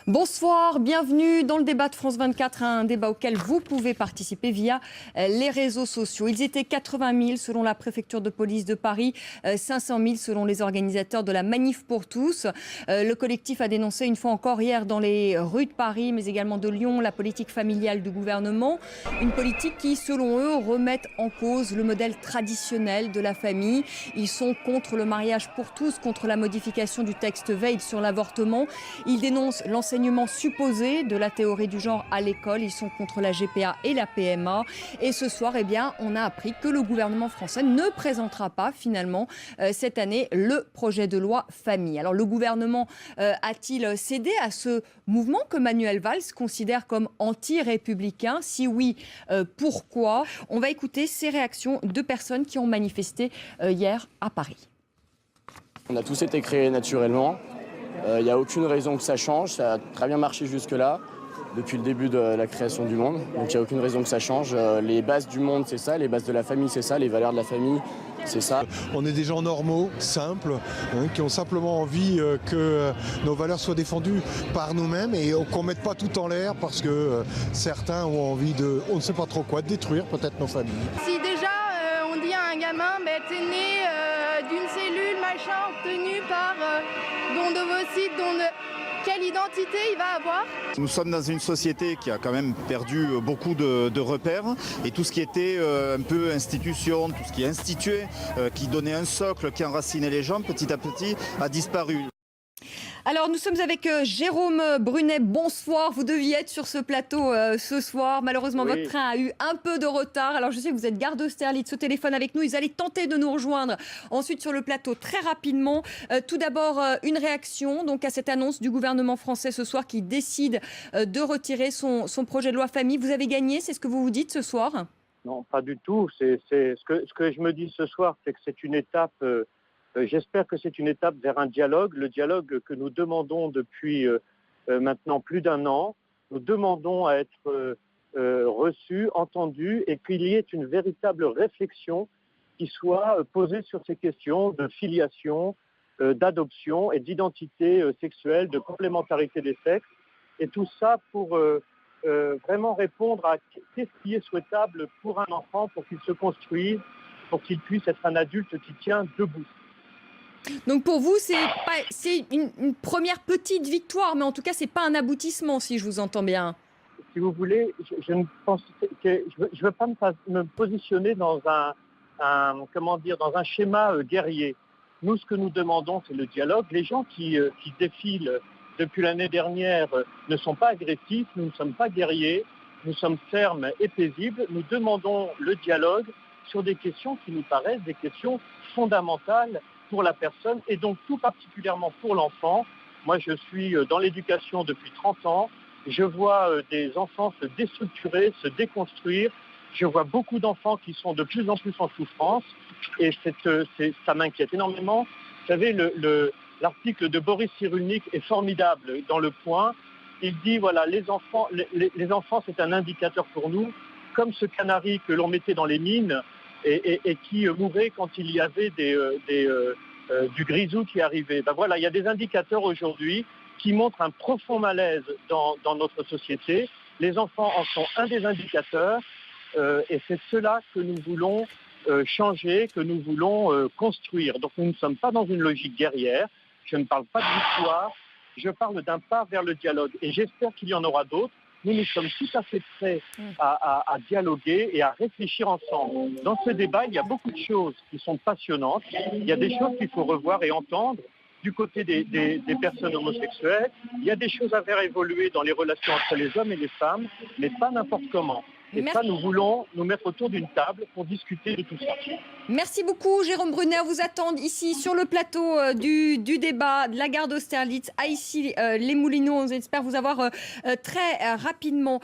Bonsoir, bienvenue dans le débat de France 24, un débat auquel vous pouvez participer via les réseaux sociaux. Ils étaient 80 000 selon la préfecture de police de Paris, 500 000 selon les organisateurs de la Manif pour tous. Le collectif a dénoncé une fois encore hier dans les rues de Paris, mais également de Lyon, la politique familiale du gouvernement. Une politique qui, selon eux, remet en cause le modèle traditionnel de la famille. Ils sont contre le mariage pour tous, contre la modification du texte Veil sur l'avortement. Ils dénoncent l'enseignement supposé de la théorie du genre à l'école. Ils sont contre la GPA et la PMA. Et ce soir, on a appris que le gouvernement français ne présentera pas finalement cette année le projet de loi famille. Alors le gouvernement a-t-il cédé à ce mouvement que Manuel Valls considère comme anti-républicain? Si oui, pourquoi? On va écouter ces réactions de personnes qui ont manifesté hier à Paris. On a tous été créés naturellement. Il n'y a aucune raison que ça change. Ça a très bien marché jusque-là, depuis le début de la création du monde. Donc il n'y a aucune raison que ça change. Les bases du monde, c'est ça. Les bases de la famille, c'est ça. Les valeurs de la famille, c'est ça. On est des gens normaux, simples, qui ont simplement envie que nos valeurs soient défendues par nous-mêmes et qu'on ne mette pas tout en l'air parce que certains ont envie de, on ne sait pas trop quoi, de détruire peut-être nos familles. Si déjà on dit à un gamin, t'es né d'une cellule machin obtenue par don d'ovocytes, quelle identité il va avoir? Nous sommes dans une société qui a quand même perdu beaucoup de repères et tout ce qui était un peu institution, tout ce qui est institué, qui donnait un socle, qui enracinait les gens, petit à petit a disparu. Alors, nous sommes avec Jérôme Brunet. Bonsoir. Vous deviez être sur ce plateau ce soir. Malheureusement, Oui. votre train a eu un peu de retard. Alors, je sais que vous êtes garde d'Austerlitz au téléphone avec nous. Ils allaient tenter de nous rejoindre ensuite sur le plateau très rapidement. Tout d'abord, une réaction donc, à cette annonce du gouvernement français ce soir qui décide de retirer son projet de loi famille. Vous avez gagné, c'est ce que vous vous dites ce soir? Non, pas du tout. Ce que je me dis ce soir, c'est que c'est une étape, j'espère que c'est une étape vers un dialogue, le dialogue que nous demandons depuis maintenant plus d'un an. Nous demandons à être reçus, entendus et qu'il y ait une véritable réflexion qui soit posée sur ces questions de filiation, d'adoption et d'identité sexuelle, de complémentarité des sexes. Et tout ça pour vraiment répondre à qu'est-ce qui est souhaitable pour un enfant, pour qu'il se construise, pour qu'il puisse être un adulte qui tient debout. Donc pour vous, c'est une première petite victoire, mais en tout cas, c'est pas un aboutissement, si je vous entends bien. Si vous voulez, je ne pense que je veux pas me positionner dans dans un schéma guerrier. Nous, ce que nous demandons, c'est le dialogue. Les gens qui défilent depuis l'année dernière ne sont pas agressifs, nous ne sommes pas guerriers, nous sommes fermes et paisibles. Nous demandons le dialogue sur des questions qui nous paraissent des questions fondamentales pour la personne et donc tout particulièrement pour l'enfant. Moi, je suis dans l'éducation depuis 30 ans. Je vois des enfants se déstructurer, se déconstruire. Je vois beaucoup d'enfants qui sont de plus en plus en souffrance et ça m'inquiète énormément. Vous savez, l'article de Boris Cyrulnik est formidable dans Le Point. Il dit, voilà, les enfants, c'est un indicateur pour nous, comme ce canari que l'on mettait dans les mines et qui mourait quand il y avait du grisou qui arrivait. Ben voilà, il y a des indicateurs aujourd'hui qui montrent un profond malaise dans notre société. Les enfants en sont un des indicateurs et c'est cela que nous voulons changer, que nous voulons construire. Donc nous ne sommes pas dans une logique guerrière. Je ne parle pas de victoire, je parle d'un pas vers le dialogue. Et j'espère qu'il y en aura d'autres. Nous sommes tout à fait prêts à dialoguer et à réfléchir ensemble. Dans ce débat, il y a beaucoup de choses qui sont passionnantes. Il y a des choses qu'il faut revoir et entendre du côté des personnes homosexuelles. Il y a des choses à faire évoluer dans les relations entre les hommes et les femmes, mais pas n'importe comment. Et ça, nous voulons nous mettre autour d'une table pour discuter de tout ça. Merci beaucoup, Jérôme Brunet. On vous attend ici sur le plateau du débat de la gare d'Austerlitz, à ici les Moulineaux. On espère vous avoir très rapidement.